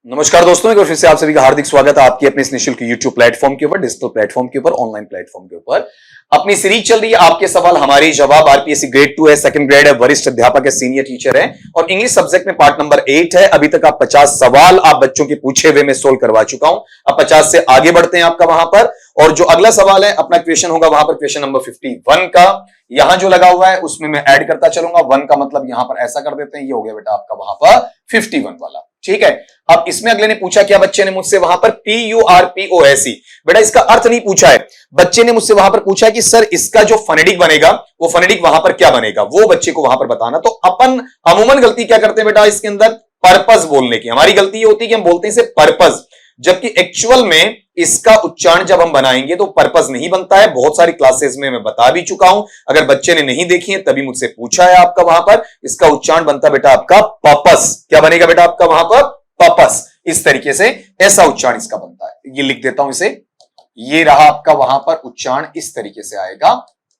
नमस्कार दोस्तों, एक बार फिर से आप सभी का हार्दिक स्वागत है आपकी अपने इस निःशुल्क यूट्यूब प्लेटफॉर्म के ऊपर, डिजिटल प्लेटफॉर्म के ऊपर, ऑनलाइन प्लेटफॉर्म के ऊपर। अपनी सीरीज चल रही है आपके सवाल हमारे जवाब। आरपीएससी ग्रेड 2 है, सेकंड ग्रेड है, वरिष्ठ अध्यापक है, सीनियर टीचर है और इंग्लिश सब्जेक्ट में पार्ट नंबर 8 है। अभी तक आप 50 सवाल आप बच्चों के पूछे हुए में सोल्व करवा चुका हूं। अब 50 से आगे बढ़ते हैं आपका वहां पर, और जो अगला सवाल है अपना क्वेश्चन होगा वहां पर क्वेश्चन नंबर 51 का। यहां जो लगा हुआ है उसमें मैं ऐड करता चलूंगा। 1 का मतलब यहां पर ऐसा कर देते हैं, ये हो गया बेटा आपका वहां पर 51 वाला। ठीक है, अब इसमें अगले ने पूछा क्या, बच्चे ने मुझसे वहां पर PURPOSE, बेटा इसका अर्थ नहीं पूछा है। बच्चे ने मुझसे वहां पर पूछा कि सर इसका जो फोनेटिक बनेगा वो फोनेटिक वहां पर क्या बनेगा, वो बच्चे को वहां पर बताना। तो अपन अमूमन गलती क्या करते हैं बेटा इसके अंदर, पर्पस बोलने की। हमारी गलती ये होती है कि हम बोलते हैं इसे पर्पस, जबकि एक्चुअल में इसका उच्चारण जब हम बनाएंगे तो पर्पस नहीं बनता है। बहुत सारी क्लासेस में मैं बता भी चुका हूं, अगर बच्चे ने नहीं देखी है तभी मुझसे पूछा है आपका वहां पर। इसका उच्चारण बनता बेटा आपका पर्पस। क्या बनेगा बेटा आपका वहां पर, पर्पस। इस तरीके से ऐसा उच्चारण इसका बनता है। ये लिख देता हूं इसे, ये रहा आपका वहां पर उच्चारण, इस तरीके से आएगा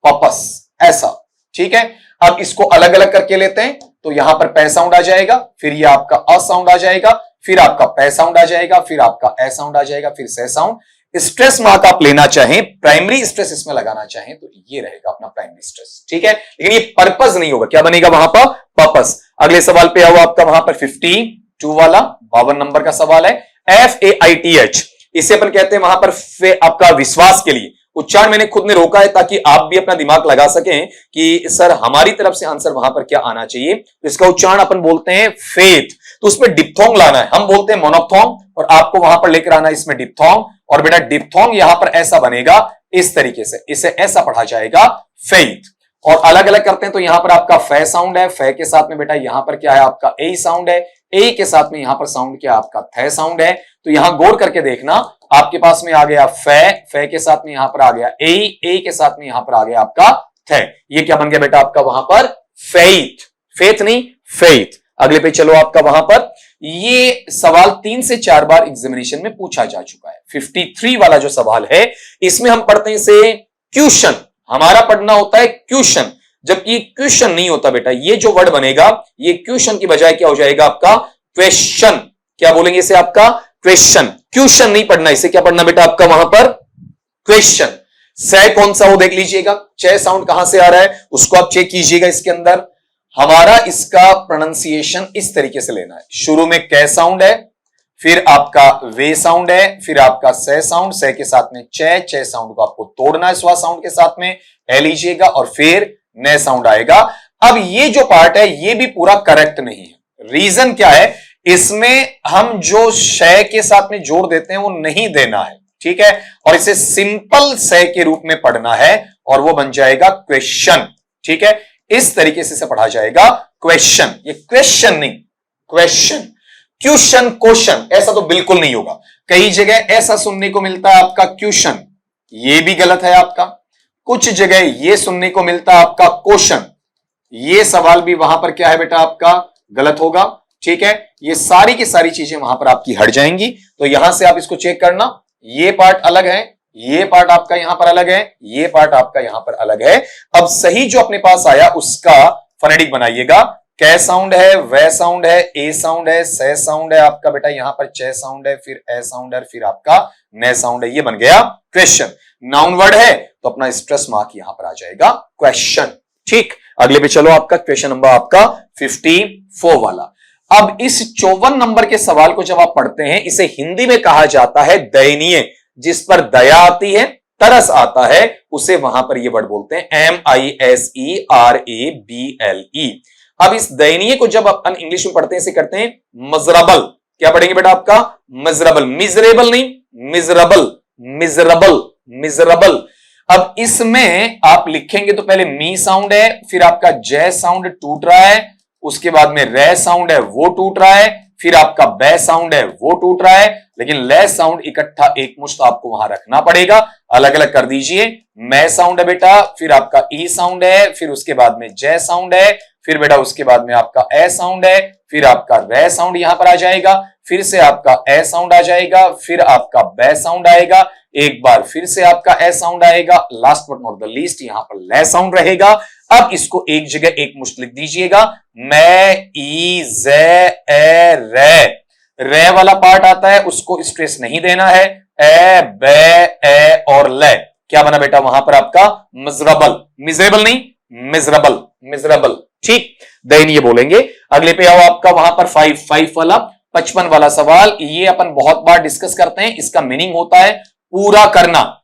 पर्पस, ऐसा। ठीक है, अब इसको अलग अलग करके लेते हैं तो यहां पर पै साउंड आ जाएगा, फिर ये आपका अ साउंड आ जाएगा, फिर आपका पै साउंड आ जाएगा, फिर आपका ए साउंड आ जाएगा, फिर से साउंड। स्ट्रेस मार्क आप लेना चाहें, प्राइमरी स्ट्रेस इसमें लगाना चाहें तो ये रहेगा अपना प्राइमरी स्ट्रेस। ठीक है, लेकिन ये पर्पस नहीं होगा। क्या बनेगा वहां पर, पर्पस। अगले सवाल पे आओ आपका वहां पर 52 वाला, 52 नंबर का सवाल है। FAITH, इसे अपन कहते हैं वहां पर आपका विश्वास के लिए। उच्चारण मैंने खुद ने रोका है ताकि आप भी अपना दिमाग लगा सकें कि सर हमारी तरफ से आंसर वहां पर क्या आना चाहिए। तो इसका उच्चारण अपन बोलते हैं फेथ, तो उसमें डिप्थोंग लाना है। हम बोलते हैं मोनोप्थोंग और आपको वहां पर लेकर आना है इसमें डिप्थोंग। और बेटा डिप्थोंग यहां पर ऐसा बनेगा इस तरीके से, इसे ऐसा पढ़ा जाएगा फेथ। और अलग अलग करते हैं तो यहां पर आपका फै साउंड है, फै के साथ में बेटा यहां पर क्या है आपका ए साउंड है, ए के साथ में यहां पर साउंड क्या आपका थे साउंड है। तो यहां गौर करके देखना, आपके पास में आ गया फै, फै के साथ में यहां पर आ गया ए के साथ में यहां पर आ गया आपका थे। ये क्या बन गया बेटा आपका वहां पर फेथ, फेथ नहीं फेथ। अगले पे चलो आपका वहां पर, ये सवाल 3 से 4 बार एग्जामिनेशन में पूछा जा चुका है। 53 वाला जो सवाल है इसमें हम पढ़ते हैं इसे क्वेश्चन, हमारा पढ़ना होता है क्वेश्चन, जबकि क्वेश्चन नहीं होता बेटा। ये जो वर्ड बनेगा ये क्वेश्चन की बजाय क्या हो जाएगा आपका क्वेश्चन। क्या बोलेंगे इसे आपका क्वेश्चन, क्वेश्चन नहीं पढ़ना, इसे क्या पढ़ना बेटा आपका वहां पर क्वेश्चन। से कौन सा वो देख लीजिएगा, चे साउंड कहां से आ रहा है उसको आप चेक कीजिएगा। इसके अंदर हमारा इसका प्रोनाउंसिएशन इस तरीके से लेना है, शुरू में कै साउंड है, फिर आपका वे साउंड है, फिर आपका से साउंड, से के साथ में चे साउंड को आपको तोड़ना है स्वा साउंड के साथ में, ए लीजिएगा और फिर ने साउंड आएगा। अब ये जो पार्ट है ये भी पूरा करेक्ट नहीं है। रीजन क्या है, इसमें हम जो शय के साथ में जोड़ देते हैं वो नहीं देना है। ठीक है, और इसे सिंपल से के रूप में पढ़ना है और वो बन जाएगा क्वेश्चन। ठीक है, इस तरीके से पढ़ा जाएगा क्वेश्चन, ये क्वेश्चन नहीं क्वेश्चन। क्वेश्चन क्वेश्चन ऐसा तो बिल्कुल नहीं होगा। कई जगह ऐसा सुनने को मिलता है आपका क्वेश्चन, ये भी गलत है आपका। कुछ जगह ये सुनने को मिलता है आपका क्वेश्चन, ये सवाल भी वहां पर क्या है बेटा आपका गलत होगा। ठीक है, ये सारी की सारी चीजें वहां पर आपकी हट जाएंगी। तो यहां से आप इसको चेक करना, ये पार्ट अलग है, ये पार्ट आपका यहां पर अलग है, ये पार्ट आपका यहां पर अलग है। अब सही जो अपने पास आया उसका फोनेटिक बनाइएगा। कै साउंड है, वे साउंड है, ए साउंड है, से साउंड है आपका बेटा यहां पर चे साउंड है, फिर ए साउंड है, फिर आपका ने साउंड है। ये बन गया क्वेश्चन। नाउन वर्ड है तो अपना स्ट्रेस मार्क यहां पर आ जाएगा क्वेश्चन। ठीक, अगले पे चलो आपका क्वेश्चन नंबर आपका 54 वाला। अब इस 54 नंबर के सवाल को जब आप पढ़ते हैं, इसे हिंदी में कहा जाता है दयनीय। जिस पर दया आती है, तरस आता है, उसे वहां पर ये वर्ड बोलते हैं MISERABLE। अब इस दयनीय को जब अपन इंग्लिश में पढ़ते हैं इसे करते हैं मजरबल। क्या पढ़ेंगे बेटा आपका मजरबल, मिजरेबल नहीं, मिजरबल, मिजरबल, मिजरबल। अब इसमें आप लिखेंगे तो पहले मी साउंड है, फिर आपका जय साउंड टूट रहा है, उसके बाद में रे साउंड है वो टूट रहा है, फिर आपका बे साउंड है वो टूट रहा है, लेकिन ले साउंड इकट्ठा एक मुश्त आपको वहां रखना पड़ेगा। अलग अलग कर दीजिए। मैं साउंड है बेटा, फिर आपका ई साउंड है, फिर उसके बाद में जय साउंड है, फिर बेटा उसके बाद में आपका ए साउंड है, फिर आपका रे साउंड यहां पर आ जाएगा, फिर से आपका ए साउंड आ जाएगा, फिर आपका बे साउंड आएगा, एक बार फिर से आपका ए साउंड आएगा, last but not the least यहां पर ले साउंड रहेगा। अब इसको एक जगह एक मुश्त लिख दीजिएगा, मैं ई जे ए रे रे वाला पार्ट आता है उसको स्ट्रेस नहीं देना है, ए बे ए और ले, क्या बना बेटा वहां पर आपका मिजरेबल, मिजरेबल नहीं मिजरेबल, मिजरेबल, ठीक। देन ये बोलेंगे अगले पे आओ आपका वहां पर 5 वाला 55 वाला सवाल, ये अपन बहुत बार डिस्कस करते हैं, इसका मीनिंग होता है पूरा करना।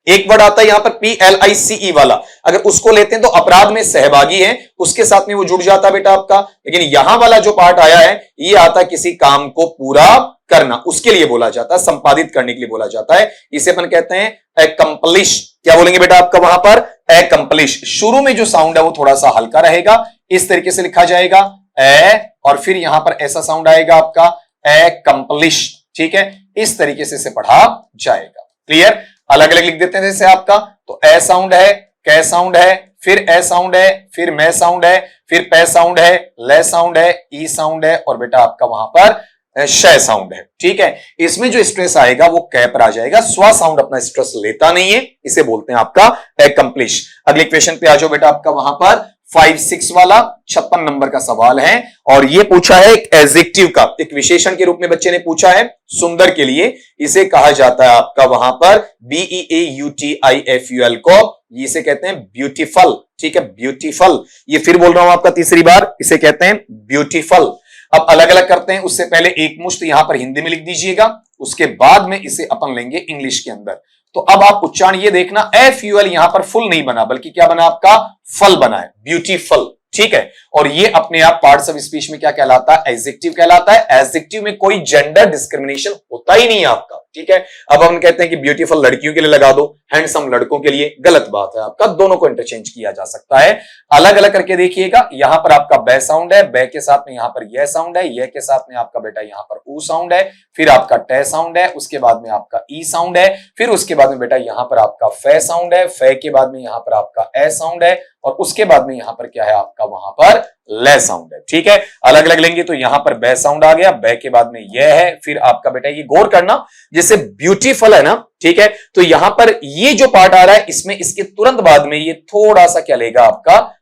एक वर्ड आता है यहां पर PLICE वाला, अगर उसको लेते हैं तो अपराध में सहभागी है, उसके साथ में वो जुड़ जाता है बेटा आपका, लेकिन यहां वाला जो पार्ट आया है ये आता है किसी काम को पूरा करना, उसके लिए बोला जाता है, संपादित करने के लिए बोला जाता है, इसे अपन कहते हैं एकम्प्लिश। क्या बोलेंगे बेटा आपका वहां पर एकम्प्लिश। शुरू में जो साउंड है वो थोड़ा सा हल्का रहेगा, इस तरीके से लिखा जाएगा ए, और फिर यहां पर ऐसा साउंड आएगा आपका एकम्प्लिश, ठीक है, इस तरीके से इसे पढ़ा जाएगा। क्लियर, अलग अलग लिख देते हैं जैसे आपका, तो ए साउंड है, कै साउंड है, फिर ए साउंड है, फिर मैं साउंड है, फिर पै साउंड है, ले साउंड है, ई साउंड है, और बेटा आपका वहां पर शय साउंड है, ठीक है। इसमें जो स्ट्रेस आएगा वो कै पर आ जाएगा, स्व साउंड अपना स्ट्रेस लेता नहीं है, इसे बोलते हैं आपका एकम्प्लिश। अगले क्वेश्चन पे आ जाओ बेटा आपका वहां पर 5-6 वाला 56 नंबर का सवाल है, और ये पूछा है एक एडजेक्टिव का, एक विशेषण के रूप में बच्चे ने पूछा है सुंदर के लिए, इसे कहा जाता है आपका वहां पर BEAUTIFUL को, इसे कहते हैं ब्यूटीफुल, ठीक है, ब्यूटीफुल। ये फिर बोल रहा हूं आपका तीसरी बार, इसे कहते हैं ब्यूटीफुल। अब अलग अलग करते हैं, उससे पहले एक मुश्त यहां पर हिंदी में लिख दीजिएगा, उसके बाद में इसे अपन लेंगे इंग्लिश के अंदर। तो अब आप उच्चारण ये देखना, FUL यहां पर फुल नहीं बना, बल्कि क्या बना आपका फल बना है, ब्यूटीफुल, ठीक है। और ये अपने आप पार्ट्स ऑफ स्पीच में क्या कहलाता है, एडजेक्टिव कहलाता है। एडजेक्टिव में कोई जेंडर डिस्क्रिमिनेशन होता ही नहीं है आपका, ठीक है। अब हम कहते हैं कि ब्यूटीफुल लड़कियों के लिए लगा दो, हैंडसम लड़कों के लिए, गलत बात है आपका, दोनों को इंटरचेंज किया जा सकता है। अलग अलग करके देखिएगा, यहां पर आपका बै साउंड है, बै के साथ में यहां पर यह साउंड है, यह के साथ में आपका बेटा यहां पर ऊ साउंड है, फिर आपका टे साउंड है, उसके बाद में आपका ई साउंड है, फिर उसके बाद में बेटा यहां पर आपका फे साउंड है, फे के बाद में यहां पर आपका ए साउंड है, और उसके बाद में यहां पर क्या है आपका वहां पर ले साउंड है, ठीक है। अलग अलग लेंगे तो यहां पर बै साउंड आ गया, बै के बाद में यह है, फिर आपका बेटा ये गौर करना, जैसे ब्यूटीफुल है ना, ठीक है, तो यहां पर ये जो पार्ट आ रहा है इसमें इसके तुरंत बाद में ये थोड़ा सा क्या लेगा आपका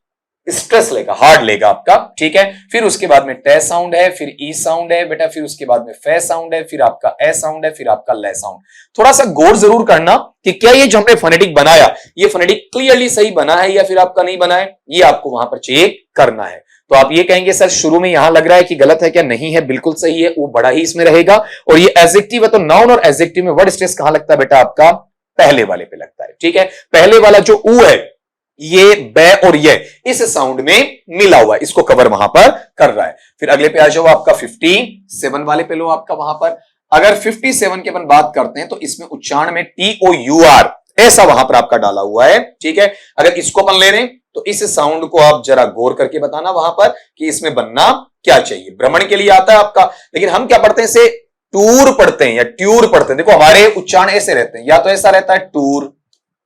स्ट्रेस लेगा, हार्ड लेगा आपका, ठीक है। फिर उसके बाद में टे साउंड है, फिर ई साउंड है बेटा, फिर उसके बाद में फे साउंड है, फिर आपका ए साउंड है, फिर आपका ले साउंड। थोड़ा सा गौर जरूर करना कि क्या ये जो हमने फोनेटिक बनाया ये फोनेटिक क्लियरली सही बना है या फिर आपका नहीं बना है, ये आपको वहां पर चेक करना है। तो आप ये कहेंगे सर शुरू में यहां लग रहा है कि गलत है, क्या नहीं है, बिल्कुल सही है, वो बड़ा ही इसमें रहेगा। और ये एडजेक्टिव है तो नाउन और एडजेक्टिव में वर्ड स्ट्रेस कहां लगता है बेटा आपका पहले वाले पे लगता है, ठीक है। पहले वाला जो ऊ है ये बै और ये इस साउंड में मिला हुआ है, इसको कवर वहां पर कर रहा है। फिर अगले पे आ जाओ आपका 57 वाले पे लो आपका वहां पर, अगर 57 की अपन बात करते हैं तो इसमें उच्चारण में TOUR ऐसा वहां पर आपका डाला हुआ है, ठीक है। अगर इसको अपन ले रहे हैं तो इस साउंड को आप जरा गौर करके बताना वहां पर कि इसमें बनना क्या चाहिए। भ्रमण के लिए आता है आपका, लेकिन हम क्या पढ़ते हैं इसे टूर पढ़ते हैं या ट्यूर पढ़ते हैं। देखो हमारे उच्चारण ऐसे रहते हैं, या तो ऐसा रहता है टूर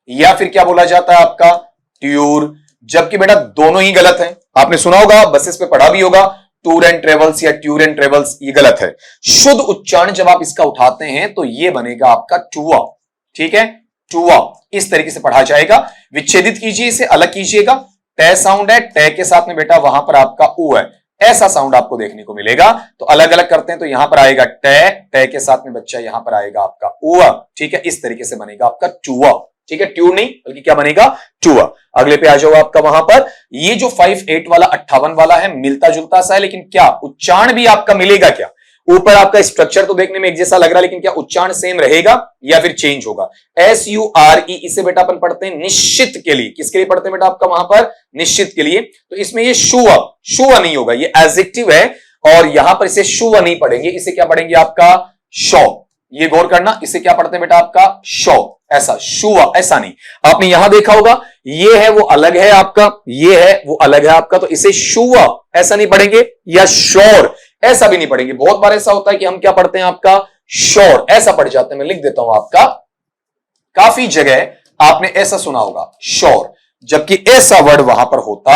या फिर क्या बोला जाता है आपका ट्यूर, जबकि बेटा दोनों ही गलत हैं। आपने सुना होगा, बसेस पे पढ़ा भी होगा, टूर एंड ट्रेवल्स या ट्यूर एंड ट्रेवल्स, ये गलत है। शुद्ध उच्चारण जब आप इसका उठाते हैं तो ये बनेगा आपका टुआ, ठीक है, टुआ, इस तरीके से पढ़ा जाएगा। विच्छेदित कीजिए, इसे अलग कीजिएगा। टे साउंड है, टे के साथ में बेटा वहां पर आपका ऊ है, ऐसा साउंड आपको देखने को मिलेगा। तो अलग अलग करते हैं तो यहां पर आएगा टे, टे के साथ में बच्चा यहां पर आएगा आपका ऊ, ठीक है, इस तरीके से बनेगा आपका टुआ, ठीक है, ट्यूर नहीं बल्कि क्या बनेगा टुआ। अगले पे आ जाओ आपका वहां पर, ये जो 58 वाला 58 वाला है मिलता जुलता सा है, लेकिन क्या उच्चारण भी आपका मिलेगा क्या? ऊपर आपका स्ट्रक्चर तो देखने में एक जैसा लग रहा है, लेकिन क्या उच्चारण सेम रहेगा या फिर चेंज होगा? SURE, इसे बेटा अपन पढ़ते हैं निश्चित के लिए। किसके लिए पढ़ते हैं बेटा आपका वहां पर? निश्चित के लिए। तो इसमें ये शुआ, शुआ नहीं होगा, ये एडजेक्टिव है और यहां पर इसे शुआ नहीं पढ़ेंगे, इसे क्या पढ़ेंगे आपका शौ। ये गौर करना, इसे क्या पढ़ते हैं बेटा आपका शौ, ऐसा शुआ, ऐसा नहीं। आपने यहां देखा होगा, ये है वो अलग है आपका, ये है वो अलग है आपका, तो इसे शुआ ऐसा नहीं पढ़ेंगे या शोर ऐसा भी नहीं पढ़ेंगे। बहुत बार ऐसा होता है कि हम क्या पढ़ते हैं आपका शोर, ऐसा पढ़ जाते हैं। मैं लिख देता हूं आपका, काफी जगह आपने ऐसा सुना होगा शोर, जबकि ऐसा वर्ड वहां पर होता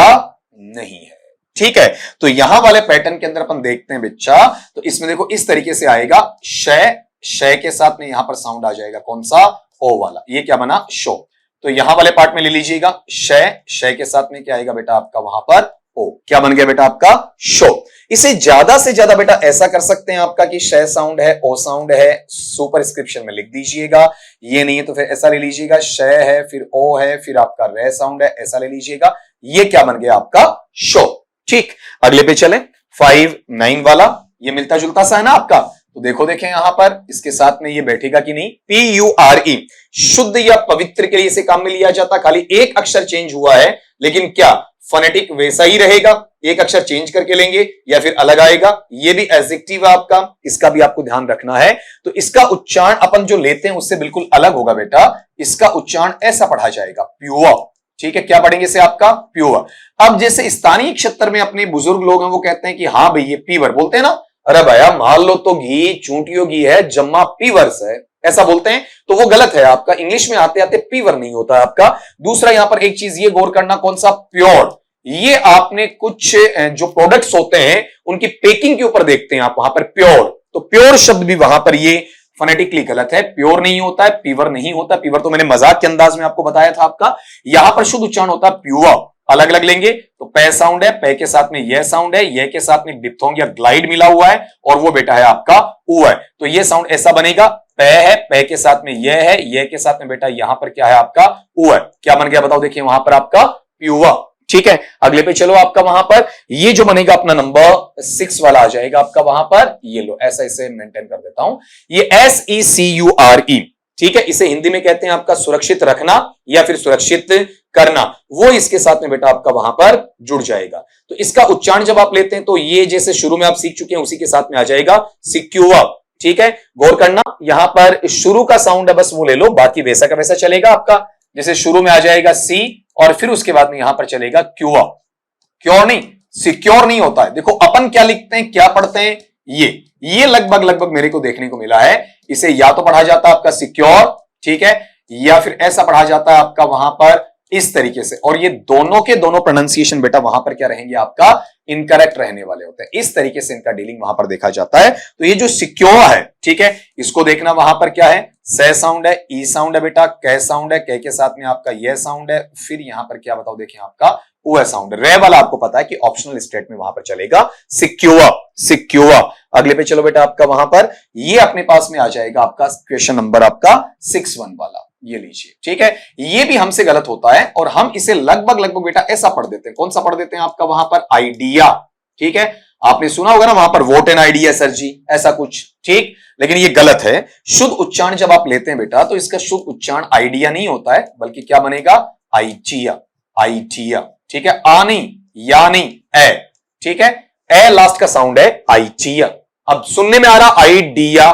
नहीं है, ठीक है। तो यहां वाले पैटर्न के अंदर अपन देखते हैं बच्चा, तो इसमें देखो इस तरीके से आएगा शय, शय के साथ में यहां पर साउंड आ जाएगा कौन सा? ओ वाला। ये क्या बना? शो। तो यहां वाले पार्ट में ले लीजिएगा, शय, शय के साथ में क्या आएगा बेटा आपका वहां पर? ओ, क्या बन गया बेटा आपका शो। इसे ज्यादा से ज्यादा बेटा ऐसा कर सकते हैं आपका कि श साउंड है, ओ साउंड है, सुपरस्क्रिप्शन में लिख दीजिएगा। ये नहीं है तो फिर ऐसा ले लीजिएगा, श है फिर ओ है फिर आपका रे साउंड है, ऐसा ले लीजिएगा। ये क्या बन गया आपका शो। ठीक, अगले पे चले 5 9 वाला, ये मिलता जुलता सा है ना आपका। तो देखो देखें यहां पर इसके साथ में ये बैठेगा कि नहीं, PURE शुद्ध या पवित्र के लिए इसे काम में लिया जाता, खाली एक अक्षर चेंज हुआ है लेकिन क्या फोनेटिक वैसा ही रहेगा, एक अक्षर चेंज करके लेंगे या फिर अलग आएगा। ये भी एडजेक्टिव है आपका, इसका भी आपको ध्यान रखना है। तो इसका उच्चारण अपन जो लेते हैं उससे बिल्कुल अलग होगा बेटा। इसका उच्चारण ऐसा पढ़ा जाएगा, प्योर। ठीक है, क्या पढ़ेंगे इसे आपका प्योर। अब जैसे स्थानीय क्षेत्र में अपने बुजुर्ग लोग हैं वो कहते हैं कि हाँ भाई ये पीवर बोलते हैं ना, अरे भैया मान लो तो घी चूंटियों घी है, जम्मा पीवर्स है, ऐसा बोलते हैं तो वो गलत है आपका। इंग्लिश में आते आते पीवर नहीं होता आपका। दूसरा यहां पर एक चीज ये गौर करना, कौन सा प्योर, ये आपने कुछ जो प्रोडक्ट्स होते हैं उनकी पैकिंग के ऊपर देखते हैं आप, वहां पर प्योर, तो प्योर शब्द भी वहां पर ये फोनेटिकली गलत है, प्योर नहीं होता है, पीवर नहीं होता। पीवर तो मैंने मजाक के अंदाज में आपको बताया था आपका। यहां पर शुद्ध उच्चारण होता है प्योर। अलग अलग लेंगे तो पै साउंड है, पै के साथ में यह साउंड है, यह के साथ में डिप्थोंग या ग्लाइड मिला हुआ है और वो बेटा है आपका ऊ है। तो ये साउंड ऐसा बनेगा, पै है, पै के साथ में यह है, यह के साथ में बेटा यहां पर क्या है आपका ऊ है। क्या बन गया बताओ, देखिए वहां पर आपका प्योर। ठीक है, अगले पे चलो, आपका वहां पर ये जो बनेगा अपना नंबर 6 वाला आ जाएगा आपका वहां पर। ये लो, ऐसा इसे मेंटेन कर देता हूं, ये SECURE। ठीक है, इसे हिंदी में कहते हैं आपका सुरक्षित रखना या फिर सुरक्षित करना, वो इसके साथ में बेटा आपका वहां पर जुड़ जाएगा। तो इसका उच्चारण जब आप लेते हैं तो ये जैसे शुरू में आप सीख चुके हैं उसी के साथ में आ जाएगा सिक्योर। ठीक है, गौर करना, यहां पर शुरू का साउंड है बस वो ले लो, बाकी वैसा का वैसा चलेगा आपका। जैसे शुरू में आ जाएगा सी और फिर उसके बाद में यहां पर चलेगा क्योर। क्योर नहीं, सिक्योर नहीं होता है। देखो अपन क्या लिखते हैं, क्या पढ़ते हैं, ये लगभग लगभग मेरे को देखने को मिला है। इसे या तो पढ़ा जाता है आपका सिक्योर, ठीक है, या फिर ऐसा पढ़ा जाता है आपका वहां पर इस तरीके से। और ये दोनों के दोनों प्रोनाउंसिएशन बेटा वहां पर क्या रहेंगे आपका इनकरेक्ट रहने वाले होते हैं। इस तरीके से इनका डीलिंग वहां पर देखा जाता है। तो ये जो सिक्योर है, ठीक है, इसको देखना वहां पर क्या है, से साउंड है, ई साउंड है बेटा, कै साउंड है, कै के साथ में आपका यह साउंड है, फिर यहां पर क्या बताओ देखिए आपका ऊ साउंड। रे वाला आपको पता है कि ऑप्शनल स्टेट में वहां पर चलेगा सिक्योर, सिक्योर। अगले पे चलो बेटा, आपका वहां पर ये अपने पास में आ जाएगा आपका क्वेश्चन नंबर आपका 61 वाला, ये लीजिए। ठीक है, ये भी हमसे गलत होता है और हम इसे लगभग लगभग बेटा ऐसा पढ़ देते हैं। कौन सा पढ़ देते हैं आपका वहां पर आइडिया। ठीक है, आपने सुना होगा ना वहां पर वोट एन आइडिया सर जी, ऐसा कुछ। ठीक, लेकिन ये गलत है। शुद्ध उच्चारण जब आप लेते हैं बेटा तो इसका शुद्ध उच्चारण आइडिया नहीं होता है, बल्कि क्या बनेगा आइटिया, आइटिया। ठीक है, आ नहीं, या नहीं, ए। ठीक है, ए लास्ट का साउंड है आइटिया। अब सुनने में आ रहा आइडिया,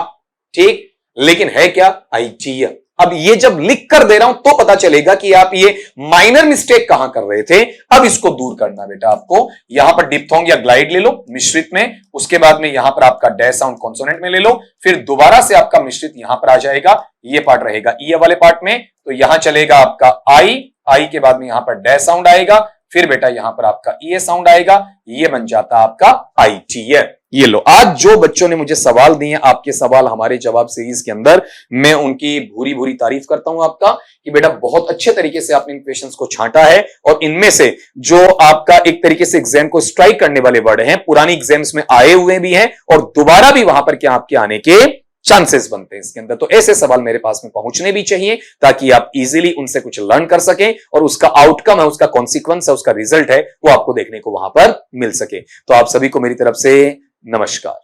ठीक, लेकिन है क्या आइटिया। अब ये जब लिख कर दे रहा हूं तो पता चलेगा कि आप ये माइनर मिस्टेक कहां कर रहे थे। अब इसको दूर करना बेटा आपको, यहां पर डिप्थोंग या ग्लाइड ले लो मिश्रित में, उसके बाद में यहां पर आपका डे साउंड कॉन्सोनेंट में ले लो, फिर दोबारा से आपका मिश्रित यहां पर आ जाएगा। ये पार्ट रहेगा ई वाले पार्ट में, तो यहां चलेगा आपका आई, आई के बाद में यहां पर डे साउंड आएगा, फिर बेटा यहां पर आपका ई साउंड आएगा, ये बन जाता आपका आई टी है। ये लो, आज जो बच्चों ने मुझे सवाल दिए, आपके सवाल हमारे जवाब सीरीज के अंदर, मैं उनकी भूरी भूरी तारीफ करता हूं आपका कि बेटा बहुत अच्छे तरीके से आपने इन क्वेश्चंस को छांटा है। और इनमें से जो आपका एक तरीके से एग्जाम को स्ट्राइक करने वाले वर्ड हैं, पुरानी एग्जाम्स में आए हुए भी हैं और दोबारा भी वहां पर क्या आपके आने के चांसेस बनते हैं इसके अंदर। तो ऐसे सवाल मेरे पास में पहुंचने भी चाहिए ताकि आप इजीली उनसे कुछ लर्न कर सकें और उसका आउटकम है, उसका कॉन्सिक्वेंस है, उसका रिजल्ट है, वो आपको देखने को वहां पर मिल सके। तो आप सभी को मेरी तरफ से नमस्कार।